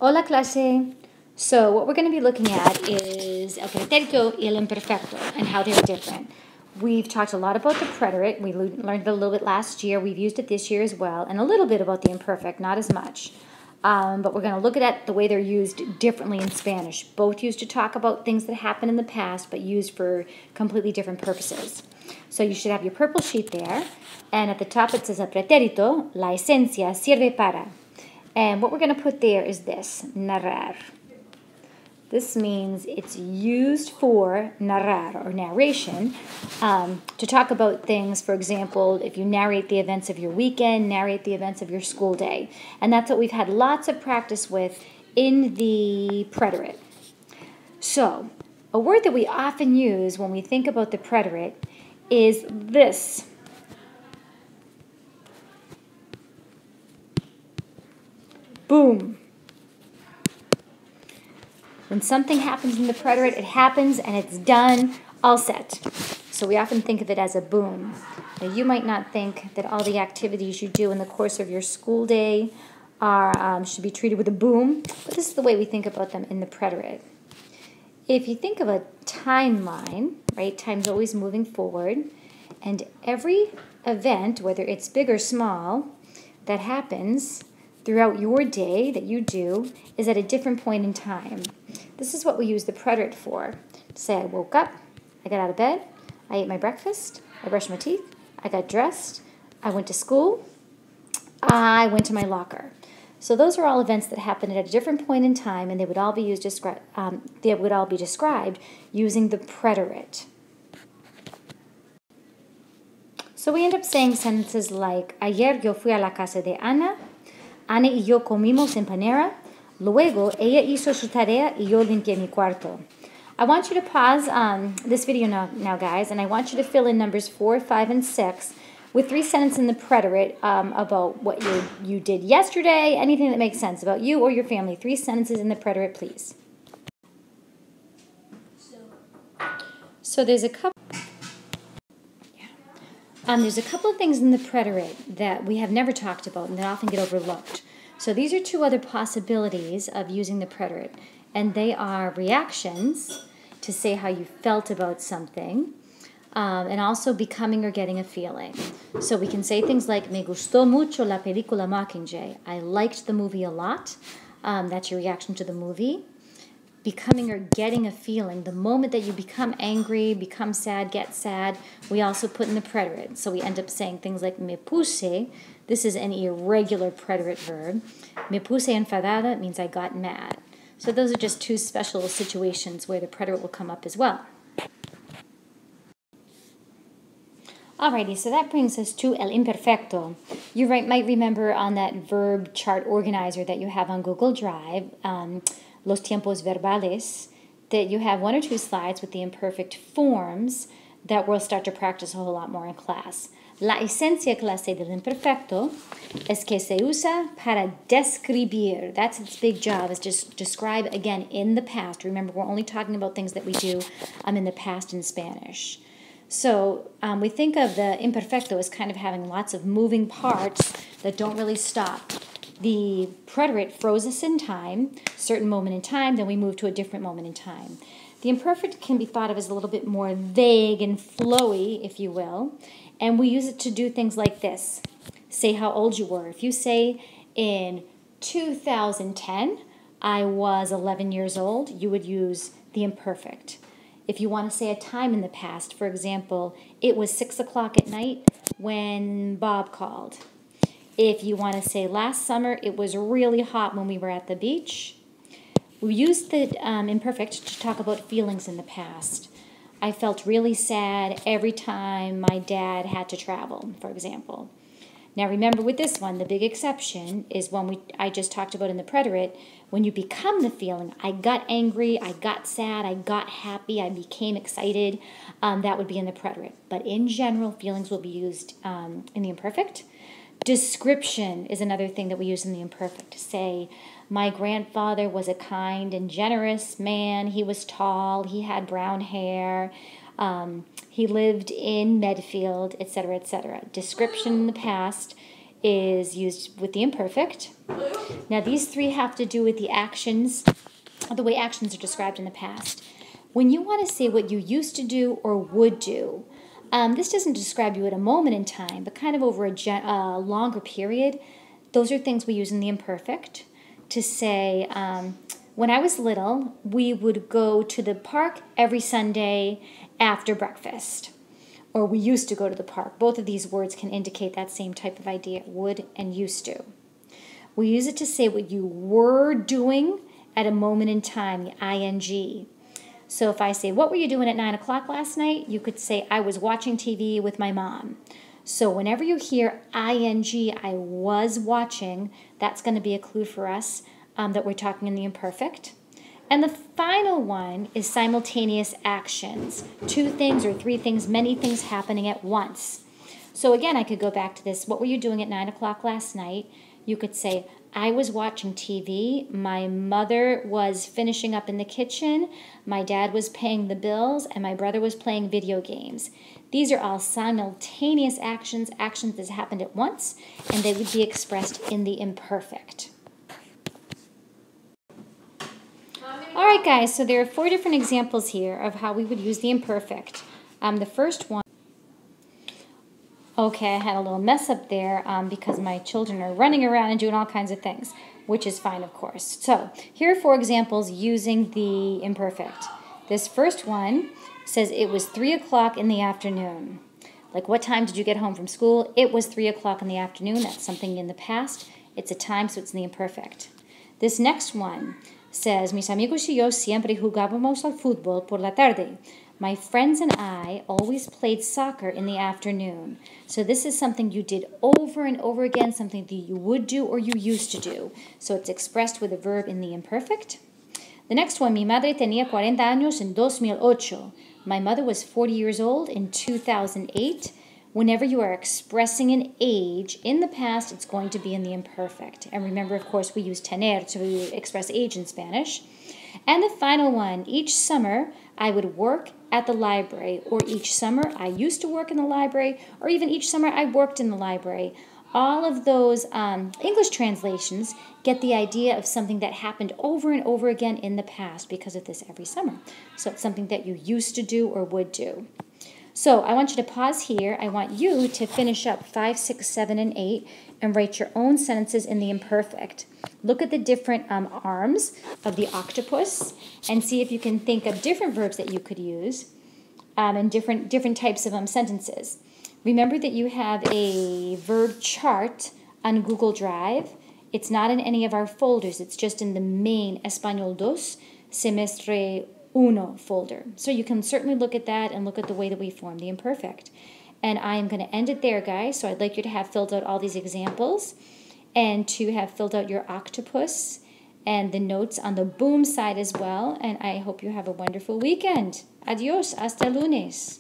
Hola clase. So what we're going to be looking at is el pretérito y el imperfecto and how they're different. We've talked a lot about the preterite. We learned it a little bit last year. We've used it this year as well. And a little bit about the imperfect, not as much. But we're going to look at the way they're used differently in Spanish. Both used to talk about things that happened in the past, but used for completely different purposes. So you should have your purple sheet there. And at the top it says el pretérito, la esencia, sirve para. And what we're going to put there is this, narrar. This means it's used for narrar, or narration, to talk about things. For example, if you narrate the events of your weekend, narrate the events of your school day. And that's what we've had lots of practice with in the preterite. So, a word that we often use when we think about the preterite is this. Boom. When something happens in the preterite, it happens and it's done, all set. So we often think of it as a boom. Now you might not think that all the activities you do in the course of your school day should be treated with a boom, but this is the way we think about them in the preterite. If you think of a timeline, right, time's always moving forward, and every event, whether it's big or small, that happens throughout your day that you do is at a different point in time. This is what we use the preterite for. Say I woke up, I got out of bed, I ate my breakfast, I brushed my teeth, I got dressed, I went to school, I went to my locker. So those are all events that happened at a different point in time, and they would all be described using the preterite. So we end up saying sentences like, ayer yo fui a la casa de Ana y yo comimos en panera. Luego, ella hizo su tarea y yo limpié mi cuarto. I want you to pause this video now, guys, and I want you to fill in numbers 4, 5, and 6 with 3 sentences in the preterite about what you did yesterday, anything that makes sense about you or your family. 3 sentences in the preterite, please. So there's a couple. There's a couple of things in the preterite that we have never talked about and that often get overlooked. So these are 2 other possibilities of using the preterite, and they are reactions, to say how you felt about something, and also becoming or getting a feeling. So we can say things like, me gustó mucho la película Mockingjay. I liked the movie a lot. That's your reaction to the movie. Becoming or getting a feeling. The moment that you become angry, become sad, get sad, we also put in the preterite. So we end up saying things like me puse. This is an irregular preterite verb. Me puse enfadada means I got mad. So those are just 2 special situations where the preterite will come up as well. Alrighty, so that brings us to el imperfecto. You might remember on that verb chart organizer that you have on Google Drive, los tiempos verbales, that you have 1 or 2 slides with the imperfect forms that we'll start to practice a whole lot more in class. La esencia clase del imperfecto es que se usa para describir. That's its big job, is just describe again in the past. Remember, we're only talking about things that we do in the past in Spanish. So we think of the imperfecto as kind of having lots of moving parts that don't really stop. The preterite froze us in time, certain moment in time, then we move to a different moment in time. The imperfect can be thought of as a little bit more vague and flowy, if you will, and we use it to do things like this. Say how old you were. If you say in 2010, I was 11 years old, you would use the imperfect. If you want to say a time in the past, for example, it was 6 o'clock at night when Bob called. If you want to say last summer, it was really hot when we were at the beach. We used the imperfect to talk about feelings in the past. I felt really sad every time my dad had to travel, for example. Now remember with this one, the big exception is one I just talked about in the preterite. When you become the feeling, I got angry, I got sad, I got happy, I became excited, that would be in the preterite. But in general, feelings will be used in the imperfect. Description is another thing that we use in the imperfect. Say, my grandfather was a kind and generous man. He was tall. He had brown hair. He lived in Medfield, etc., etc. Description in the past is used with the imperfect. Now these three have to do with the actions, the way actions are described in the past. When you want to say what you used to do or would do, this doesn't describe you at a moment in time, but kind of over a longer period. Those are things we use in the imperfect to say, when I was little, we would go to the park every Sunday after breakfast. Or we used to go to the park. Both of these words can indicate that same type of idea, would and used to. We use it to say what you were doing at a moment in time, the ing. So if I say, what were you doing at 9 o'clock last night? You could say, I was watching TV with my mom. So whenever you hear ing, I was watching, that's going to be a clue for us that we're talking in the imperfect. And the final one is simultaneous actions. Two things or three things, many things happening at once. So again, I could go back to this. What were you doing at 9 o'clock last night? You could say, I was watching TV. My mother was finishing up in the kitchen. My dad was paying the bills. And my brother was playing video games. These are all simultaneous actions, actions that happened at once, and they would be expressed in the imperfect. All right, guys, so there are 4 different examples here of how we would use the imperfect. The first one, okay, I had a little mess up there because my children are running around and doing all kinds of things, which is fine, of course. So here are 4 examples using the imperfect. This first one says it was 3 o'clock in the afternoon. Like, what time did you get home from school? It was 3 o'clock in the afternoon. That's something in the past. It's a time, so it's in the imperfect. This next one says, mis amigos y yo siempre jugábamos al fútbol por la tarde. My friends and I always played soccer in the afternoon. So this is something you did over and over again, something that you would do or you used to do. So it's expressed with a verb in the imperfect. The next one, mi madre tenía 40 años en 2008. My mother was 40 years old in 2008. Whenever you are expressing an age in the past, it's going to be in the imperfect. And remember, of course, we use tener to express age in Spanish. And the final one, each summer I would work at the library, or each summer I used to work in the library, or even each summer I worked in the library. All of those English translations get the idea of something that happened over and over again in the past because of this every summer. So it's something that you used to do or would do. So I want you to pause here. I want you to finish up 5, 6, 7, and 8 and write your own sentences in the imperfect. Look at the different arms of the octopus and see if you can think of different verbs that you could use and different types of sentences. Remember that you have a verb chart on Google Drive. It's not in any of our folders. It's just in the main Español 2, Semestre 1 folder. So you can certainly look at that and look at the way that we form the imperfect. And I am going to end it there, guys. So I'd like you to have filled out all these examples and to have filled out your octopus and the notes on the boom side as well. And I hope you have a wonderful weekend. Adios, hasta lunes.